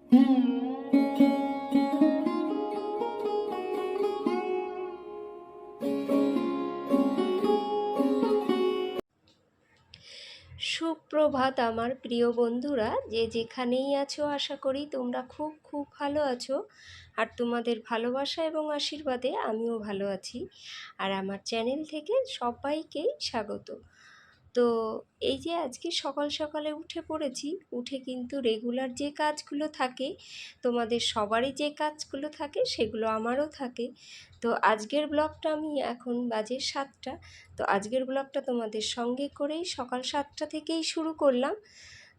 সুপ্রভাত আমার প্রিয় বন্ধুরা, যে যেখানেই আছো আশা করি তোমরা খুব খুব ভালো আছো। আর তোমাদের ভালোবাসা এবং আশীর্বাদে আমিও ভালো আছি। আর আমার চ্যানেল থেকে সবাইকেই স্বাগত। তো এই যে আজকে সকাল সকালে উঠে পড়েছি, উঠে কিন্তু রেগুলার যে কাজগুলো থাকে, তোমাদের সবারই যে কাজগুলো থাকে সেগুলো আমারও থাকে। তো আজকের ব্লগটা আমি এখন বাজে 7টা। তো আজকের ব্লগটা তোমাদের সঙ্গে করেই সকাল 7টা থেকেই শুরু করলাম।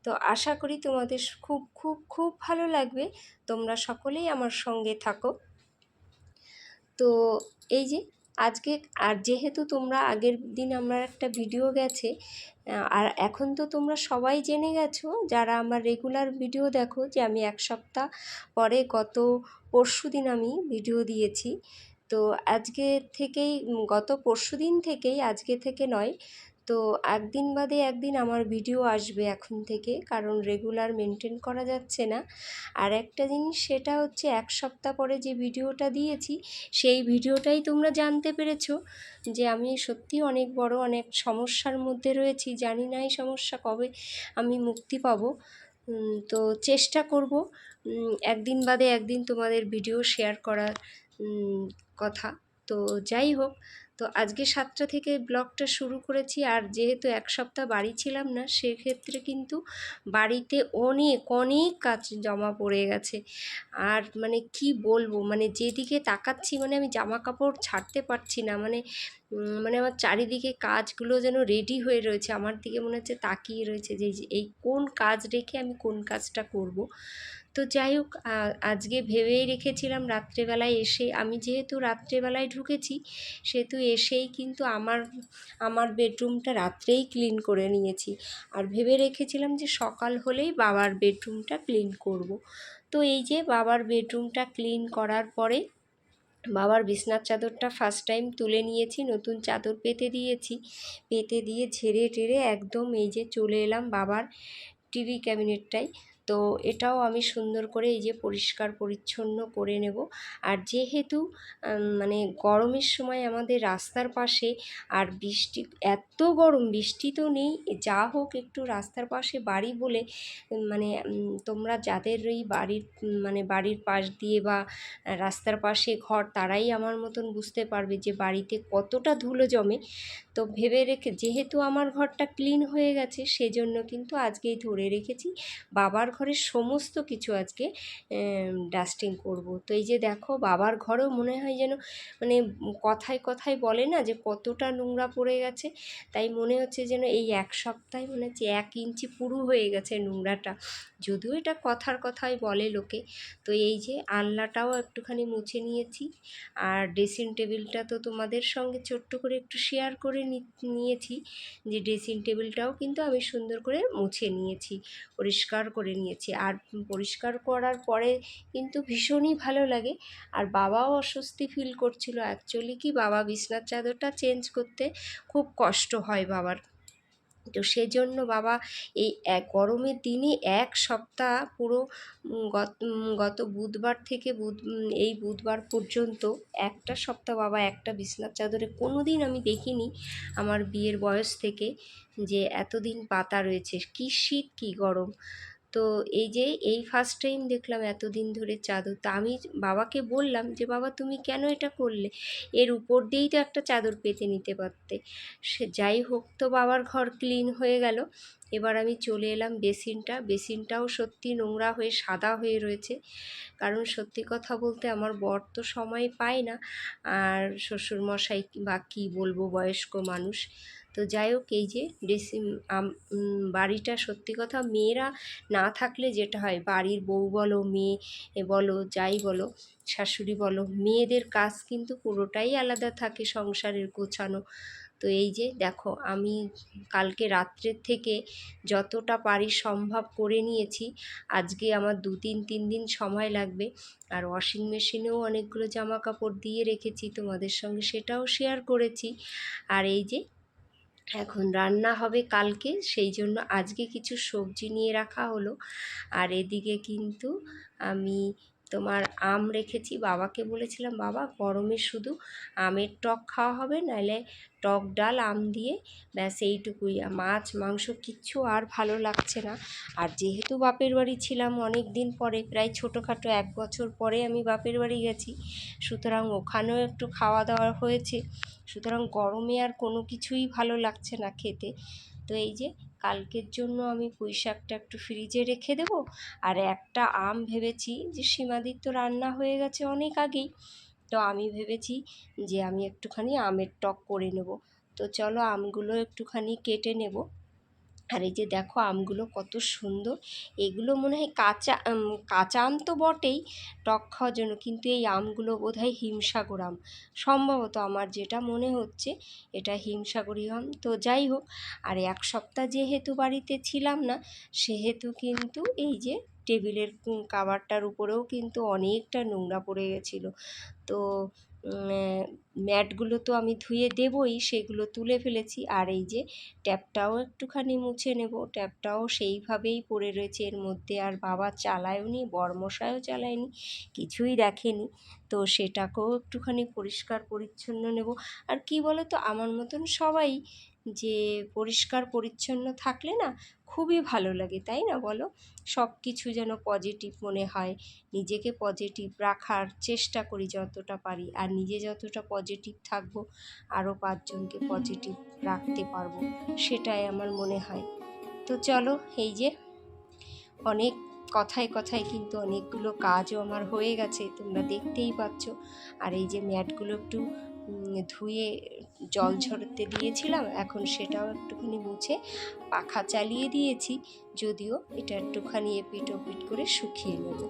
তো আশা করি তোমাদের খুব খুব খুব ভালো লাগবে। তোমরা সকলেই আমার সঙ্গে থাকো। তো এই যে আজকে, আর যেহেতু তোমরা আগের দিন আমার একটা ভিডিও গেছে, আর এখন তো তোমরা সবাই জেনে গেছো যারা আমার রেগুলার ভিডিও দেখো, যে আমি 1 সপ্তাহ পরে গত পরশুদিন আমি ভিডিও দিয়েছি। তো আজকে থেকেই, গত পরশুদিন থেকেই, আজকে থেকে নয়, তো একদিন বাদে একদিন আমার ভিডিও আসবে এখন থেকে, কারণ রেগুলার মেনটেন করা যাচ্ছে না। আর একটা জিনিস, সেটা হচ্ছে 1 সপ্তাহ পরে যে ভিডিওটা দিয়েছি সেই ভিডিওটাই তোমরা জানতে পেরেছো যে আমি সত্যি অনেক বড় অনেক সমস্যার মধ্যে রয়েছি। জানি না এই সমস্যা কবে আমি মুক্তি পাবো। তো চেষ্টা করব একদিন বাদে একদিন তোমাদের ভিডিও শেয়ার করার কথা। তো যাই হোক, তো আজকে 7টা থেকে ব্লগটা শুরু করেছি। আর যেহেতু 1 সপ্তাহ বাড়ি ছিলাম না, সেক্ষেত্রে কিন্তু বাড়িতে অনেক অনেক কাজ জমা পড়ে গেছে। আর মানে কি বলবো, মানে যেদিকে তাকাচ্ছি মানে আমি জামা কাপড় ছাড়তে পারছি না। মানে আমার চারিদিকে কাজগুলো যেন রেডি হয়ে রয়েছে, আমার দিকে মনে হচ্ছে তাকিয়ে রয়েছে যে এই কোন কাজ রেখে আমি কোন কাজটা করব। তো যাই হোক, আজকে ভেবেই রেখেছিলাম রাত্রেবেলায় এসে, আমি যেহেতু রাত্রেবেলায় ঢুকেছি সেহেতু এসেই কিন্তু আমার বেডরুমটা রাত্রেই ক্লিন করে নিয়েছি। আর ভেবে রেখেছিলাম যে সকাল হলেই বাবার বেডরুমটা ক্লিন করব। তো এই যে বাবার বেডরুমটা ক্লিন করার পরে বাবার বিছনার চাদরটা ফার্স্ট টাইম তুলে নিয়েছি, নতুন চাদর পেতে দিয়েছি। পেতে দিয়ে ঝেড়ে টেরে একদম এই যে চলে এলাম বাবার টিভি ক্যাবিনেটটাই। তো এটাও আমি সুন্দর করে এই যে পরিষ্কার পরিচ্ছন্ন করে নেব। আর যেহেতু মানে গরমের সময় আমাদের রাস্তার পাশে, আর বৃষ্টি, এত গরম, বৃষ্টি তো নেই, যা হোক একটু রাস্তার পাশে বাড়ি বলে, মানে তোমরা যাদের ওই বাড়ির মানে বাড়ির পাশ দিয়ে বা রাস্তার পাশে ঘর, তারাই আমার মতন বুঝতে পারবে যে বাড়িতে কতটা ধুলো জমে। তো ভেবে রেখে, যেহেতু আমার ঘরটা ক্লিন হয়ে গেছে, সেজন্য কিন্তু আজকেই ধরে রেখেছি বাবার ঘরের সমস্ত কিছু আজকে ডাস্টিং করব। তো এই যে দেখো, বাবার ঘরেও মনে হয় যেন, মানে কথায় কথায় বলে না যে কতটা নোংরা পড়ে গেছে, তাই মনে হচ্ছে যেন এই 1 সপ্তাহে মনে হচ্ছে 1 ইঞ্চি পুরু হয়ে গেছে নোংরাটা। যদিও এটা কথার কথায় বলে লোকে। তো এই যে আলনাটাও একটুখানি মুছে নিয়েছি। আর ড্রেসিং টেবিলটা তো তোমাদের সঙ্গে ছোট্ট করে একটু শেয়ার করে নিয়েছি, যে ড্রেসিং টেবিলটাও কিন্তু আমি সুন্দর করে মুছে নিয়েছি, পরিষ্কার করে নিয়েছি। আর পরিষ্কার করার পরে কিন্তু ভীষণই ভালো লাগে। আর বাবাও অস্বস্তি ফিল করছিল। অ্যাকচুয়ালি কি, বাবা বিছনার চাদরটা চেঞ্জ করতে খুব কষ্ট হয় বাবার। তো সেজন্য বাবা এই গরমের দিনে 1 সপ্তাহ পুরো, গত বুধবার থেকে এই বুধবার পর্যন্ত একটা সপ্তাহ বাবা একটা বিছনার চাদরে, কোনো দিন আমি দেখিনি আমার বিয়ের বয়স থেকে যে এতদিন পাতা রয়েছে, কি শীত কি গরম। তো এই যে এই ফার্স্ট টাইম দেখলাম এতদিন ধরে চাদর। তা আমি বাবাকে বললাম যে বাবা তুমি কেন এটা করলে, এর উপর দিয়েই তো একটা চাদর পেতে নিতে পারতে। সে যাই হোক, তো বাবার ঘর ক্লিন হয়ে গেল। এবার আমি চলে এলাম বেসিনটাও সত্যি নোংরা হয়ে সাদা হয়ে রয়েছে। কারণ সত্যি কথা বলতে আমার বর তো সময় পায় না, আর শ্বশুরমশাই বা কী বলবো, বয়স্ক মানুষ। তো যাই হোক, এই যে বাড়িটা সত্যি কথা, মেয়েরা না থাকলে যেটা হয়, বাড়ির বউ বলো, মেয়ে বলো, যাই বলো, শাশুড়ি বলো, মেয়েদের কাজ কিন্তু পুরোটাই আলাদা থাকে সংসারের গোছানো। তো এই যে দেখো, আমি কালকে রাত্রের থেকে যতটা পারি সম্ভব করে নিয়েছি। আজকে আমার 2-3 দিন সময় লাগবে। আর ওয়াশিং মেশিনেও অনেকগুলো জামা কাপড় দিয়ে রেখেছি, তোমাদের সঙ্গে সেটাও শেয়ার করেছি। আর এই যে এখন রান্না হবে কালকে, সেই জন্য আজকে কিছু সবজি নিয়ে রাখা হলো। আর এদিকে কিন্তু আমি তোমার আম রেখেছি, বাবাকে বলেছিলাম বাবা গরমে শুধু আমের টক খাওয়া হবে, নাহলে টক ডাল আম দিয়ে, ব্যাস এইটুকুই। মাছ মাংস কিচ্ছু আর ভালো লাগছে না। আর যেহেতু বাপের বাড়ি ছিলাম অনেক দিন পরে, প্রায় ছোটোখাটো 1 বছর পরে আমি বাপের বাড়ি গেছি, সুতরাং ওখানেও একটু খাওয়া দাওয়া হয়েছে, সুতরাং গরমে আর কোনো কিছুই ভালো লাগছে না খেতে। তো এই যে কালকের জন্য আমি পুঁই শাকটা একটু ফ্রিজে রেখে দেবো। আর একটা আম ভেবেছি যে সীমাদির তো রান্না হয়ে গেছে অনেক আগেই, তো আমি ভেবেছি যে আমি একটুখানি আমের টক করে নেব। তো চলো আমগুলো একটুখানি কেটে নেব। আর এই যে দেখো আমগুলো কত সুন্দর, এগুলো মনে হয় কাঁচা কাঁচা আম তো বটেই টক খাওয়ার জন্য, কিন্তু এই আমগুলো বোধহয় হিমসাগর আম, সম্ভবত আমার যেটা মনে হচ্ছে এটা হিমসাগরী আম। তো যাই হোক, আর 1 সপ্তাহ যেহেতু বাড়িতে ছিলাম না, সেহেতু কিন্তু এই যে টেবিলের কাভারটার উপরেও কিন্তু অনেকটা নোংরা পড়ে গেছিলো। তো ম্যাটগুলো তো আমি ধুয়ে দেবই, সেগুলো তুলে ফেলেছি। আর এই যে ট্যাপটাও একটুখানি মুছে নেব, ট্যাপটাও সেইভাবেই পড়ে রয়েছে এর মধ্যে, আর বাবা চালায়ওনি, বরমশাইও চালায়নি, কিছুই দেখেনি। তো সেটাকেও একটুখানি পরিষ্কার পরিচ্ছন্ন নেব। আর কি বলো তো, আমার মতন সবাই যে পরিষ্কার পরিচ্ছন্ন থাকলে না খুবই ভালো লাগে, তাই না বলো? সব কিছু যেন পজিটিভ মনে হয়, নিজেকে পজিটিভ রাখার চেষ্টা করি যতটা পারি, আর নিজে যতটা পজিটিভ থাকবো আরও 5জনকে পজিটিভ রাখতে পারবো, সেটাই আমার মনে হয়। তো চলো, এই যে অনেক কথায় কথায় কিন্তু অনেকগুলো কাজও আমার হয়ে গেছে, তোমরা দেখতেই পাচ্ছ। আর এই যে ম্যাটগুলো একটু ধুয়ে জল ঝরতে দিয়েছিলাম, এখন সেটাও একটুখানি মুছে পাখা চালিয়ে দিয়েছি, যদিও এটা একটুখানি এপিট ওপিট করে শুকিয়ে নেব।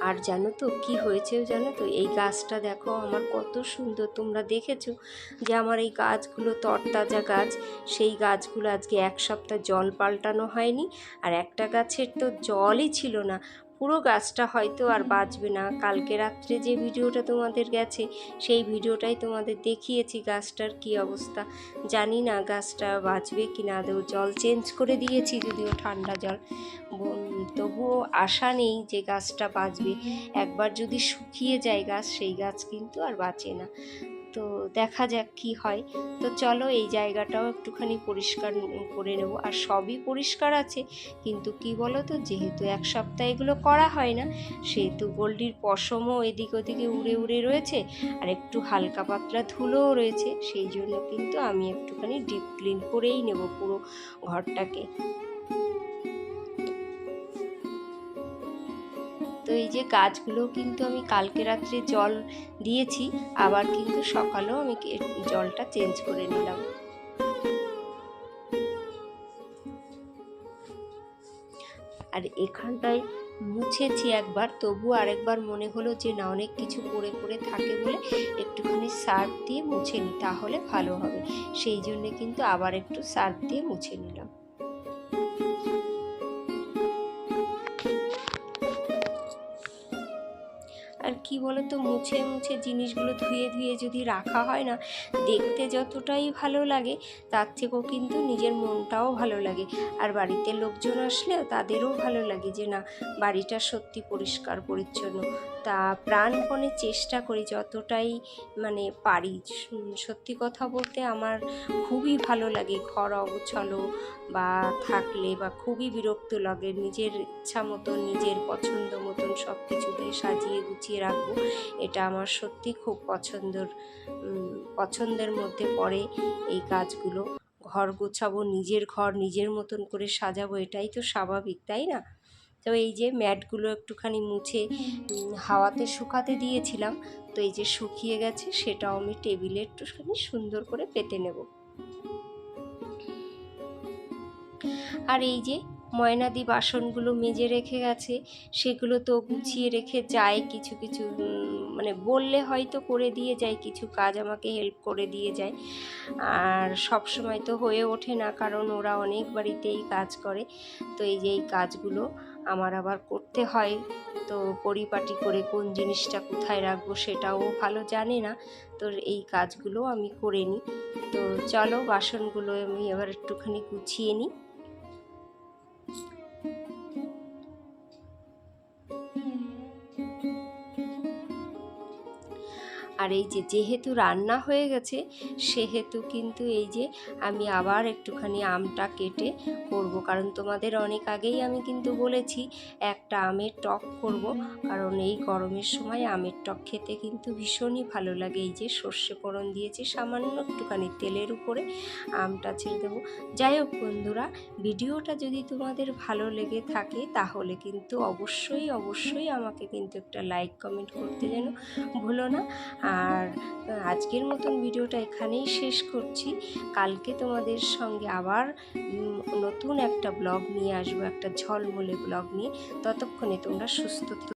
আর জানো তো কি হয়েছে, জানো তো এই গাছটা দেখো আমার কত সুন্দর, তোমরা দেখেছো যে আমার এই গাছগুলো তরতাজা গাছ, সেই গাছগুলো আজকে 1 সপ্তাহ জল পাল্টানো হয়নি। আর একটা গাছের তো জলই ছিল না, পুরো গাছটা হয়তো আর বাঁচবে না। কালকে রাত্রে যে ভিডিওটা তোমাদের গেছে, সেই ভিডিওটাই তোমাদের দেখিয়েছি গাছটার কি অবস্থা। জানি না গাছটা বাঁচবে কি না, আদৌ জল চেঞ্জ করে দিয়েছি যদিও ঠান্ডা জল, তবুও আশা নেই যে গাছটা বাঁচবে। একবার যদি শুকিয়ে যায় গাছ, সেই গাছ কিন্তু আর বাঁচে না। তো দেখা যাক কি হয়। তো চলো এই জায়গাটাও একটুখানি পরিষ্কার করে নেব। আর সবই পরিষ্কার আছে, কিন্তু কি বলো তো, যেহেতু 1 সপ্তাহ এগুলো করা হয় না, সেহেতু গোল্ডির পশমও এদিক ওদিকে উড়ে উড়ে রয়েছে, আর একটু হালকা পাতলা ধুলোও রয়েছে, সেই জন্য কিন্তু আমি একটুখানি ডিপ ক্লিন করেই নেব পুরো ঘরটাকে। তো এই যে গাছগুলো কিন্তু আমি কালকে রাত্রে জল দিয়েছি, আবার কিন্তু সকালেও আমি জলটা চেঞ্জ করে নিলাম। আর এখানটায় মুছেছি একবার, তবু আরেকবার মনে হলো যে না, অনেক কিছু পড়ে পড়ে থাকে বলে একটুখানি সার্ফ দিয়ে মুছে নিই, তাহলে ভালো হবে। সেই জন্যে কিন্তু আবার একটু সার্ফ দিয়ে মুছে নিলাম। আর কি বলো তো, মুছে মুছে জিনিসগুলো ধুয়ে ধুয়ে যদি রাখা হয় না, দেখতে যতটাই ভালো লাগে, তার থেকেও কিন্তু নিজের মনটাও ভালো লাগে। আর বাড়িতে লোকজন আসলেও তাদেরও ভালো লাগে যে না, বাড়িটা সত্যি পরিষ্কার পরিচ্ছন্ন। তা প্রাণপণে চেষ্টা করি যতটাই মানে পারি। সত্যি কথা বলতে আমার খুবই ভালো লাগে ঘর অগোছালো বা থাকলে, বা খুবই বিরক্ত লাগে। নিজের ইচ্ছা মতন, নিজের পছন্দ মতন সব কিছু দিয়ে সাজিয়ে গুছিয়ে রাখবো, এটা আমার সত্যি খুব পছন্দের মধ্যে পড়ে এই কাজগুলো। ঘর গোছাবো, নিজের ঘর নিজের মতন করে সাজাবো, এটাই তো স্বাভাবিক, তাই না? তো এই যে ম্যাটগুলো একটুখানি মুছে হাওয়াতে শুকাতে দিয়েছিলাম, তো এই যে শুকিয়ে গেছে, সেটাও আমি টেবিলে একটুখানি সুন্দর করে পেতে নেব। আর এই যে ময়নাদি বাসনগুলো মেজে রেখে গেছে, সেগুলো তো গুছিয়ে রেখে যায়, কিছু কিছু মানে বললে হয়তো করে দিয়ে যায়, কিছু কাজ আমাকে হেল্প করে দিয়ে যায়। আর সব সময় তো হয়ে ওঠে না, কারণ ওরা অনেক বাড়িতেই কাজ করে। তো এই যে এই কাজগুলো আমার আবার করতে হয়, তো পরিপাটি করে কোন জিনিসটা কোথায় রাখবো সেটাও ভালো জানে না, তো এই কাজগুলো আমি করে নিই। তো চলো বাসনগুলো আমি এবার একটুখানি গুছিয়ে নিই। আর এই যে যেহেতু রান্না হয়ে গেছে সেহেতু কিন্তু এই যে আমি আবার একটুখানি আমটা কেটে করব, কারণ তোমাদের অনেক আগেই আমি কিন্তু বলেছি একটা আমের টক করব, কারণ এই গরমের সময় আমের টক খেতে কিন্তু ভীষণই ভালো লাগে। এই যে সর্ষে ফোড়ন দিয়েছি, সামান্য একটুখানি তেলের উপরে আমটা ছেড়ে দেবো। যাই হোক বন্ধুরা, ভিডিওটা যদি তোমাদের ভালো লেগে থাকে তাহলে কিন্তু অবশ্যই অবশ্যই আমাকে কিন্তু একটা লাইক কমেন্ট করতে যেন ভুলো না। আর আজকের মতন ভিডিওটা এখানেই শেষ করছি। কালকে তোমাদের সঙ্গে আবার নতুন একটা ব্লগ নিয়ে আসবো, একটা ঝলমলে ব্লগ নিয়ে। ততক্ষণে তোমরা সুস্থ